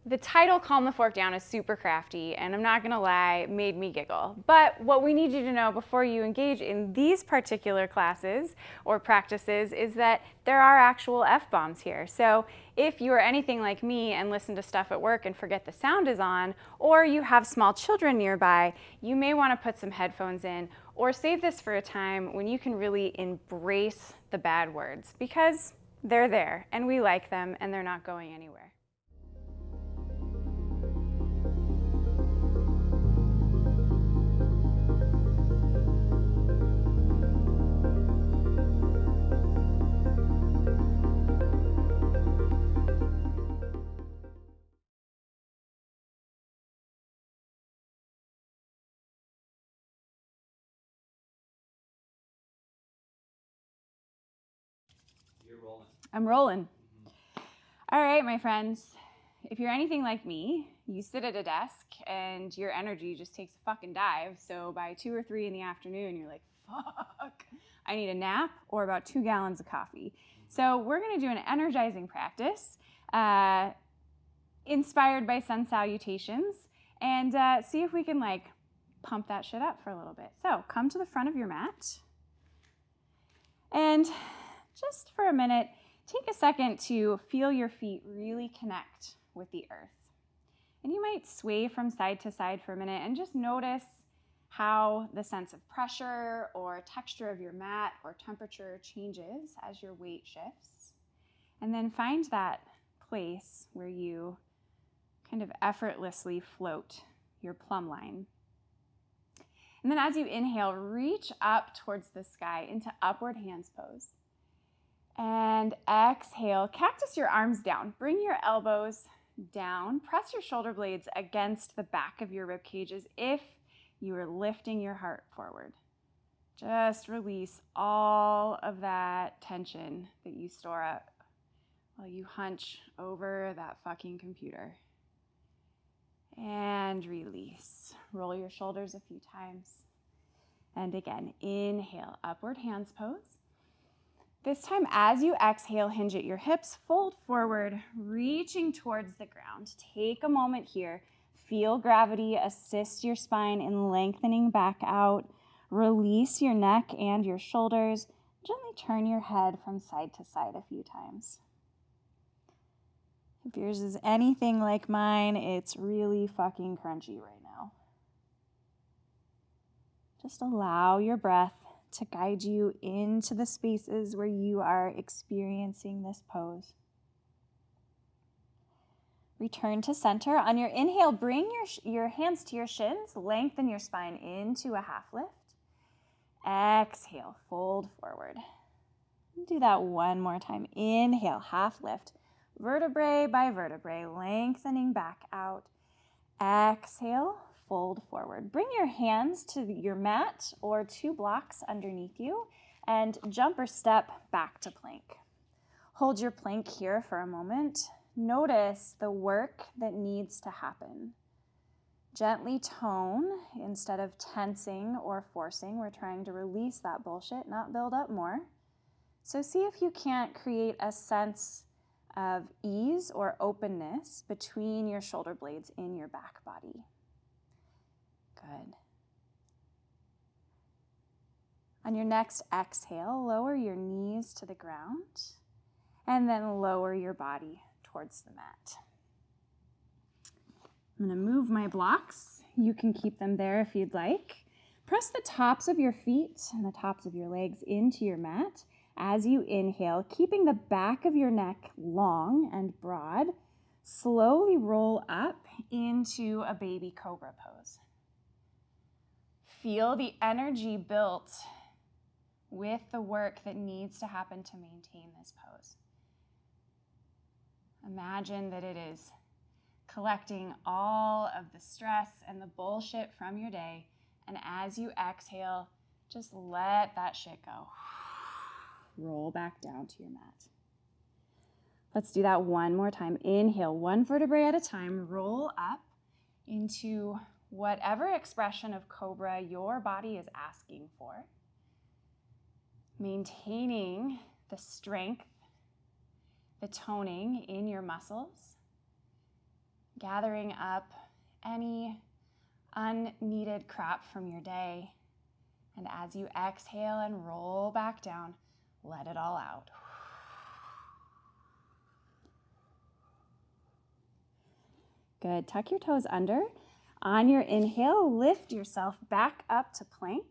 The title, Calm the Fork Down, is super crafty, and I'm not gonna lie, made me giggle. But what we need you to know before you engage in these particular classes or practices is that there are actual F-bombs here. So if you are anything like me and listen to stuff at work and forget the sound is on, or you have small children nearby, you may wanna put some headphones in, or save this for a time when you can really embrace the bad words, because they're there, and we like them, and they're not going anywhere. You're rolling. I'm rolling. All right, my friends. If you're anything like me, you sit at a desk and your energy just takes a fucking dive. So by 2 or 3 in the afternoon, you're like, fuck, I need a nap or about 2 gallons of coffee. So we're gonna do an energizing practice inspired by sun salutations and see if we can like pump that shit up for a little bit. So come to the front of your mat and just for a minute, take a second to feel your feet really connect with the earth. And you might sway from side to side for a minute and just notice how the sense of pressure or texture of your mat or temperature changes as your weight shifts. And then find that place where you kind of effortlessly float your plumb line. And then as you inhale, reach up towards the sky into upward hands pose. And exhale, cactus your arms down. Bring your elbows down. Press your shoulder blades against the back of your rib cage as if you are lifting your heart forward. Just release all of that tension that you store up while you hunch over that fucking computer. And release. Roll your shoulders a few times. And again, inhale, upward hands pose. This time, as you exhale, hinge at your hips, fold forward, reaching towards the ground. Take a moment here. Feel gravity assist your spine in lengthening back out. Release your neck and your shoulders. Gently turn your head from side to side a few times. If yours is anything like mine, it's really fucking crunchy right now. Just allow your breath to guide you into the spaces where you are experiencing this pose. Return to center. On your inhale, bring your hands to your shins, lengthen your spine into a half lift. Exhale, fold forward. Do that one more time. Inhale, half lift, vertebrae by vertebrae, lengthening back out. Exhale, fold forward. Bring your hands to your mat or 2 blocks underneath you and jump or step back to plank. Hold your plank here for a moment. Notice the work that needs to happen. Gently tone instead of tensing or forcing. We're trying to release that bullshit, not build up more. So see if you can't create a sense of ease or openness between your shoulder blades in your back body. Good. On your next exhale, lower your knees to the ground and then lower your body towards the mat. I'm going to move my blocks. You can keep them there if you'd like. Press the tops of your feet and the tops of your legs into your mat as you inhale, keeping the back of your neck long and broad. Slowly roll up into a baby cobra pose. Feel the energy built with the work that needs to happen to maintain this pose. Imagine that it is collecting all of the stress and the bullshit from your day, and as you exhale, just let that shit go. Roll back down to your mat. Let's do that one more time. Inhale, 1 vertebrae at a time, roll up into whatever expression of Cobra your body is asking for. Maintaining the strength, the toning in your muscles. gathering up any unneeded crap from your day. And as you exhale and roll back down, let it all out. Good. Tuck your toes under. On your inhale, lift yourself back up to plank.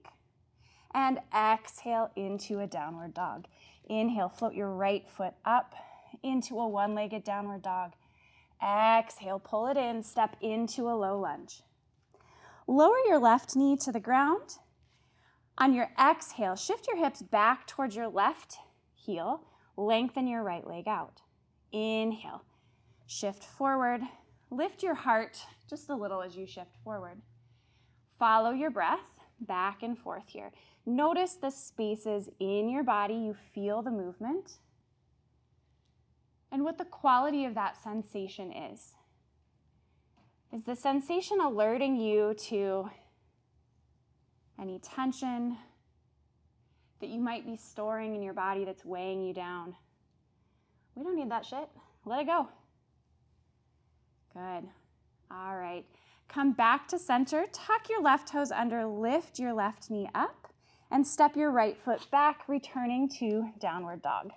And exhale into a downward dog. Inhale, float your right foot up into a one-legged downward dog. Exhale, pull it in, step into a low lunge. Lower your left knee to the ground. On your exhale, shift your hips back towards your left heel. Lengthen your right leg out. Inhale, shift forward. Lift your heart just a little as you shift forward. Follow your breath back and forth here. Notice the spaces in your body. You feel the movement and what the quality of that sensation is. Is the sensation alerting you to any tension that you might be storing in your body that's weighing you down? We don't need that shit. Let it go. Good. All right. Come back to center. Tuck your left toes under. Lift your left knee up and step your right foot back, returning to downward dog.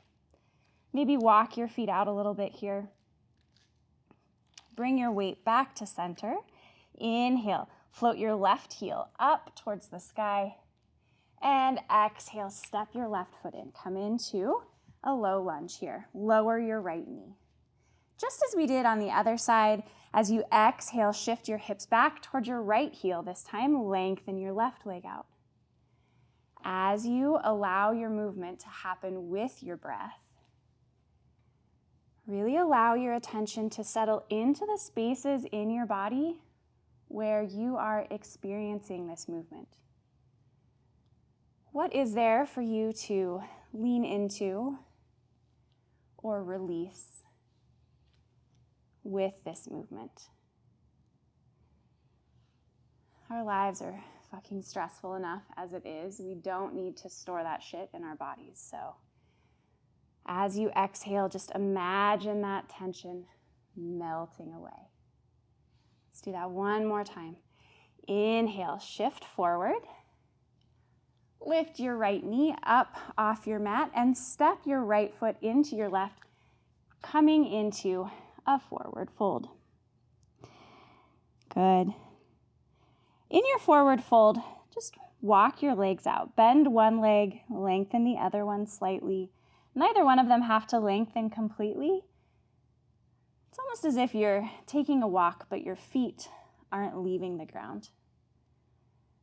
Maybe walk your feet out a little bit here. Bring your weight back to center. Inhale. Float your left heel up towards the sky. And exhale, step your left foot in. Come into a low lunge here. Lower your right knee. Just as we did on the other side, as you exhale, shift your hips back towards your right heel. This time, lengthen your left leg out. As you allow your movement to happen with your breath, really allow your attention to settle into the spaces in your body where you are experiencing this movement. What is there for you to lean into or release with this movement? Our lives are fucking stressful enough as it is. We don't need to store that shit in our bodies. So as you exhale, just imagine that tension melting away. Let's do that one more time. Inhale, shift forward. Lift your right knee up off your mat and step your right foot into your left, coming into a forward fold. Good. In your forward fold, just walk your legs out. Bend one leg, lengthen the other one slightly. Neither one of them have to lengthen completely. It's almost as if you're taking a walk, but your feet aren't leaving the ground.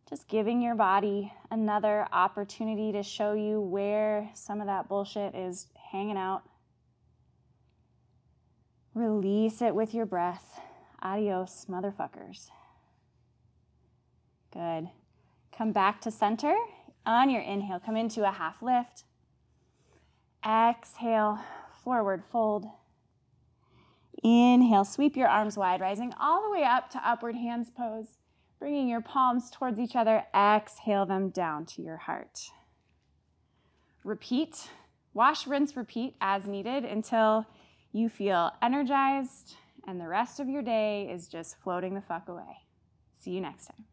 Just giving your body another opportunity to show you where some of that bullshit is hanging out. Release it with your breath. Adios, motherfuckers. Good. Come back to center. On your inhale, come into a half lift. Exhale, forward fold. Inhale, sweep your arms wide, rising all the way up to upward hands pose. Bringing your palms towards each other, exhale them down to your heart. Repeat, wash, rinse, repeat as needed until you feel energized and the rest of your day is just floating the fuck away. See you next time.